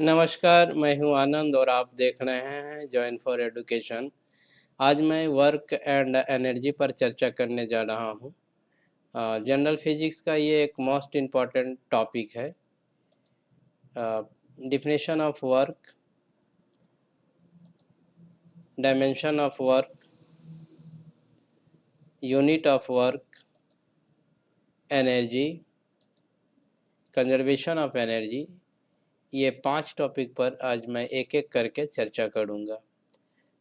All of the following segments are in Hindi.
नमस्कार, मैं हूँ आनंद और आप देख रहे हैं जॉइन फॉर एजुकेशन। आज मैं वर्क एंड एनर्जी पर चर्चा करने जा रहा हूँ। जनरल फिजिक्स का ये एक मोस्ट इम्पॉर्टेंट टॉपिक है। Definition of work, dimension of work, unit of work, energy, conservation of energy, ये 5 टॉपिक पर आज मैं एक एक करके चर्चा करूँगा।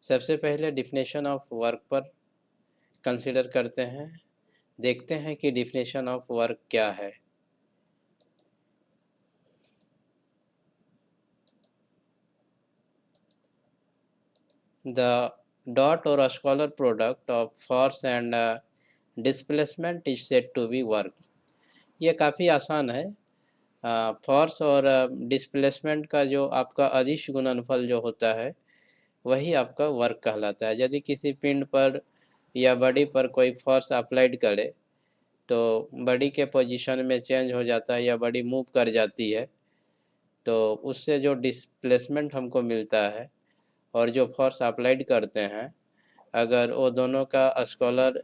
सबसे पहले डिफिनेशन ऑफ वर्क पर कंसिडर करते हैं। देखते हैं कि डिफिनेशन ऑफ वर्क क्या है। The dot or a scalar product of force and displacement is said to be work। ये काफ़ी आसान है। फोर्स और डिस्प्लेसमेंट का जो आपका अदिश गुणनफल जो होता है वही आपका वर्क कहलाता है। यदि किसी पिंड पर या बॉडी पर कोई फोर्स अप्लाइड करे तो बॉडी के पोजीशन में चेंज हो जाता है या बॉडी मूव कर जाती है, तो उससे जो डिस्प्लेसमेंट हमको मिलता है और जो फोर्स अप्लाइड करते हैं, अगर वो दोनों का स्कॉलर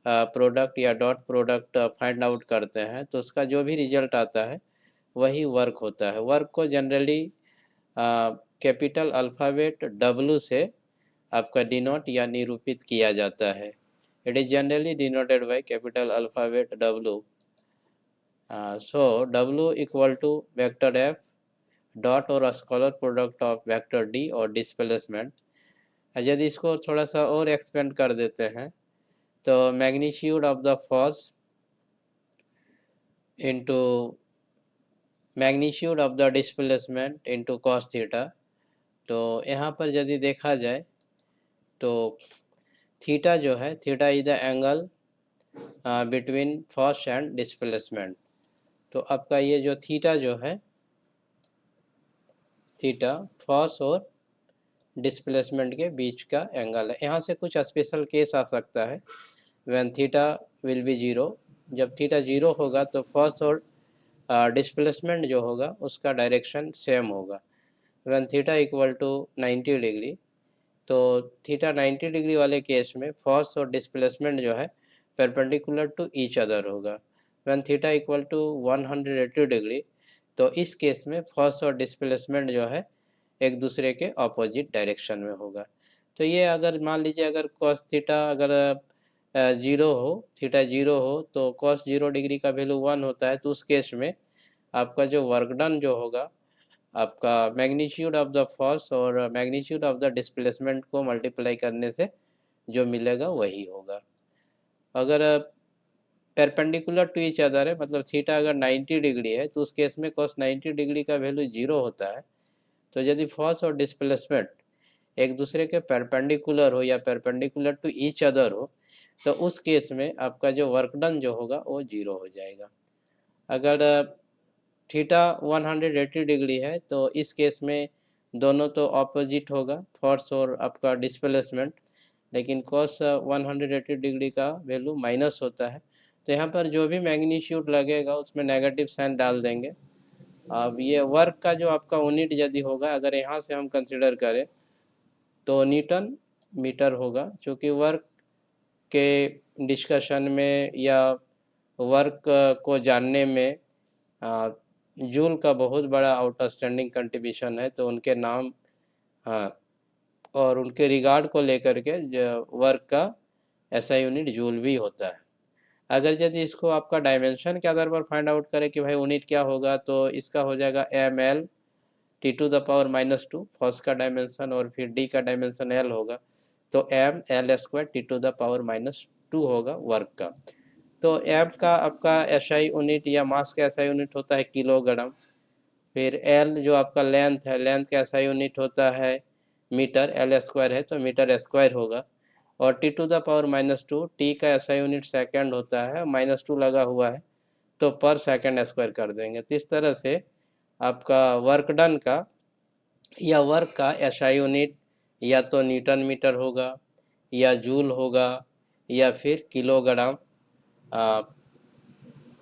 प्रोडक्ट या डॉट प्रोडक्ट फाइंड आउट करते हैं तो उसका जो भी रिजल्ट आता है वही वर्क होता है। वर्क को जनरली कैपिटल अल्फ़ाबेट W से आपका डिनोट या निरूपित किया जाता है। It is generally denoted by capital alphabet W। So W equal to vector F dot और scalar product of vector D और डिस्प्लेसमेंट। यदि इसको थोड़ा सा और एक्सपेंड कर देते हैं तो magnitude of the force into magnitude of the displacement into cos theta. तो यहाँ पर यदि देखा जाए तो थीटा जो है, theta is the angle between force and displacement. तो आपका ये जो थीटा जो है, थीटा फोर्स और डिस्प्लेसमेंट के बीच का एंगल है। यहाँ से कुछ स्पेशल केस आ सकता है। When theta will be zero, जब थीटा जीरो होगा तो फोर्स और डिस्प्लेसमेंट जो होगा उसका डायरेक्शन सेम होगा। When theta equal to 90 degree, तो थीटा 90 डिग्री वाले केस में फोर्स और डिस्प्लेसमेंट जो है परपेंडिकुलर टू ईच अदर होगा। When theta equal to 180 degree, तो इस केस में फोर्स और डिस्प्लेसमेंट जो है एक दूसरे के ऑपोजिट डायरेक्शन में होगा। तो ये अगर मान लीजिए अगर कॉस थीटा अगर जीरो हो, थीटा जीरो हो तो कॉस जीरो डिग्री का वैल्यू 1 होता है, तो उस केस में आपका जो वर्क डन जो होगा, आपका मैग्नीट्यूड ऑफ द फोर्स और मैग्नीट्यूड ऑफ द डिस्प्लेसमेंट को मल्टीप्लाई करने से जो मिलेगा वही होगा। अगर परपेंडिकुलर टू ईच अदर है, मतलब थीटा अगर 90 डिग्री है तो उस केस में cos 90 डिग्री का वैल्यू जीरो होता है। तो यदि फोर्स और डिस्प्लेसमेंट एक दूसरे के परपेंडिकुलर हो या परपेंडिकुलर टू ईच अदर हो, तो उस केस में आपका जो वर्क डन जो होगा वो जीरो हो जाएगा। अगर थीटा 180 डिग्री है तो इस केस में दोनों तो ऑपोजिट होगा, फोर्स और आपका डिस्प्लेसमेंट, लेकिन cos 180 डिग्री का वैल्यू माइनस होता है। तो यहाँ पर जो भी मैग्नीट्यूड लगेगा उसमें नेगेटिव साइन डाल देंगे। अब ये वर्क का जो आपका यूनिट यदि होगा, अगर यहाँ से हम कंसिडर करें तो न्यूटन मीटर होगा, क्योंकि वर्क के डिस्कशन में या वर्क को जानने में जूल का बहुत बड़ा आउटस्टैंडिंग कंट्रीब्यूशन है। तो उनके नाम और उनके रिगार्ड को लेकर के वर्क का ऐसा यूनिट जूल भी होता है। अगर यदि इसको आपका डायमेंशन के आधार पर फाइंड आउट करें कि भाई यूनिट क्या होगा, तो इसका हो जाएगा ml T⁻⁻², फर्स्ट का डायमेंशन, और फिर d का डायमेंशन l होगा, तो ml² T⁻⁻² होगा वर्क का। तो एम का आपका एसआई यूनिट या मास का एसआई यूनिट होता है किलोग्राम। फिर एल जो आपका लेंथ है, लेंथ का एसआई यूनिट होता है मीटर, L² है तो मीटर स्क्वायर होगा। और T⁻⁻², टी का एसआई यूनिट सेकंड होता है, -2 लगा हुआ है तो पर सेकंड स्क्वायर कर देंगे। तो इस तरह से आपका वर्क डन का या वर्क का एसआई यूनिट या तो न्यूटन मीटर होगा या जूल होगा या फिर किलोग्राम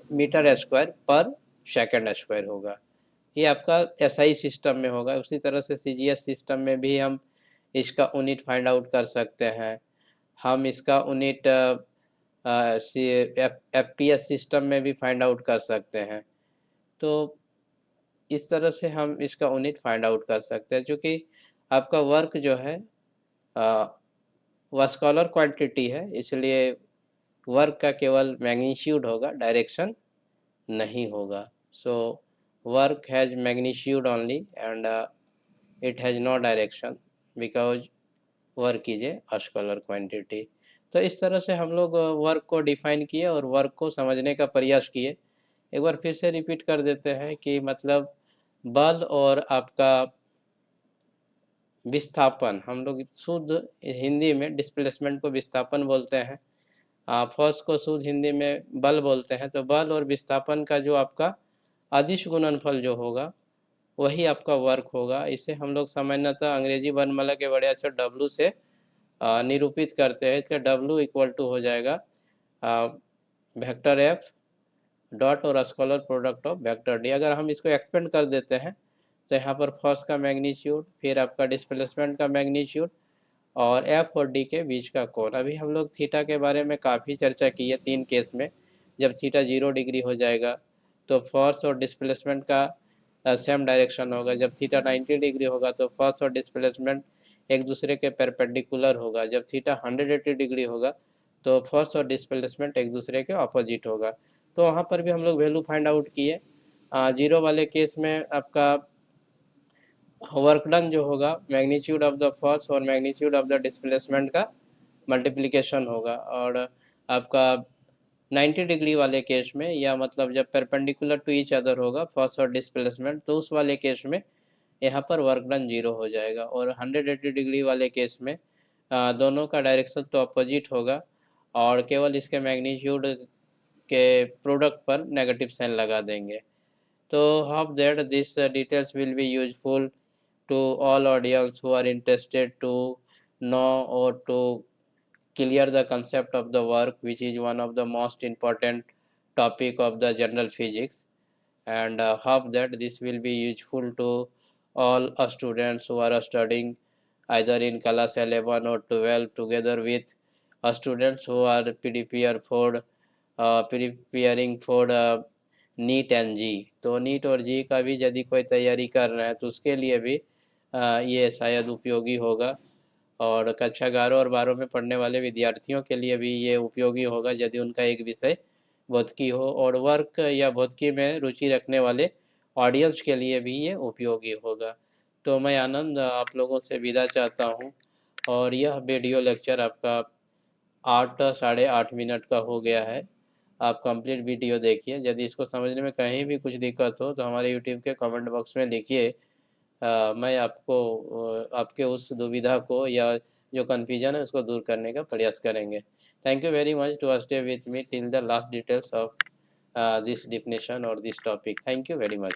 मीटर स्क्वायर पर सेकंड स्क्वायर होगा। ये आपका एसआई सिस्टम में होगा। उसी तरह से सीजीएस सिस्टम में भी हम इसका यूनिट फाइंड आउट कर सकते हैं। हम इसका यूनिट एफपीएस सिस्टम में भी फाइंड आउट कर सकते हैं। तो इस तरह से हम इसका यूनिट फाइंड आउट कर सकते हैं। चूँकि आपका वर्क जो है वह स्केलर क्वांटिटी है, इसलिए वर्क का केवल मैग्नीट्यूड होगा, डायरेक्शन नहीं होगा। So work has magnitude only and it has no direction because work is a scalar quantity. तो इस तरह से हम लोग वर्क को डिफाइन किए और वर्क को समझने का प्रयास किए। एक बार फिर से रिपीट कर देते हैं कि मतलब बल और आपका विस्थापन, हम लोग शुद्ध हिंदी में डिस्प्लेसमेंट को विस्थापन बोलते हैं, फोर्स को शुद्ध हिंदी में बल बोलते हैं। तो बल और विस्थापन का जो आपका अदिश गुणनफल जो होगा वही आपका वर्क होगा। इसे हम लोग सामान्यतः अंग्रेजी वर्णमाला के बड़े अक्षर W से निरूपित करते हैं। इसका W इक्वल टू हो जाएगा वेक्टर F डॉट और scalar product of vector D। अगर हम इसको एक्सपेंड कर देते हैं तो यहाँ पर फोर्स का मैग्नीट्यूड, फिर आपका डिस्प्लेसमेंट का मैग्नीट्यूड और F और D के बीच का कोण। अभी हम लोग थीटा के बारे में काफ़ी चर्चा की है 3 केस में। जब थीटा 0 डिग्री हो जाएगा तो फोर्स और डिस्प्लेसमेंट का सेम डायरेक्शन होगा। जब थीटा 90 डिग्री होगा तो फोर्स और डिस्प्लेसमेंट एक दूसरे के परपेंडिकुलर होगा। जब थीटा 180 डिग्री होगा तो फोर्स और डिस्प्लेसमेंट एक दूसरे के ऑपोजिट होगा। तो वहाँ पर भी हम लोग वैल्यू फाइंड आउट किए। 0 वाले केस में आपका वर्क डन जो होगा मैग्नीट्यूड ऑफ द फोर्स और मैग्नीट्यूड ऑफ द डिस्प्लेसमेंट का मल्टीप्लिकेशन होगा। और आपका 90 डिग्री वाले केस में, या मतलब जब परपेंडिकुलर टू ईच अदर होगा फोर्स और डिस्प्लेसमेंट, तो उस वाले केस में यहाँ पर वर्क डन 0 हो जाएगा। और 180 डिग्री वाले केस में दोनों का डायरेक्शन तो अपोजिट होगा और केवल इसके मैग्नीट्यूड के प्रोडक्ट पर नेगेटिव साइन लगा देंगे। तो hope that this details will be useful to all audience who are interested to know or to clear the concept of the work, which is one of the most important topic of the general physics, and hope that this will be useful to all students who are studying either in class 11 or 12 together with students who are preparing for NEET and JEE. तो नीट और जी का भी यदि कोई तैयारी कर रहे हैं तो उसके लिए भी ये शायद उपयोगी होगा। और कक्षा 11 और 12 में पढ़ने वाले विद्यार्थियों के लिए भी ये उपयोगी होगा यदि उनका एक विषय भौतिकी हो, और वर्क या भौतिकी में रुचि रखने वाले ऑडियंस के लिए भी ये उपयोगी होगा। तो मैं आनंद आप लोगों से विदा चाहता हूँ, और यह वीडियो लेक्चर आपका 8 साढ़े 8 मिनट का हो गया है। आप कंप्लीट वीडियो देखिए। यदि इसको समझने में कहीं भी कुछ दिक्कत हो तो हमारे यूट्यूब के कमेंट बॉक्स में लिखिए। मैं आपको आपके उस दुविधा को या जो कन्फ्यूजन है उसको दूर करने का प्रयास करेंगे। Thank you very much to stay with me till the last details of this definition और this topic. Thank you very much.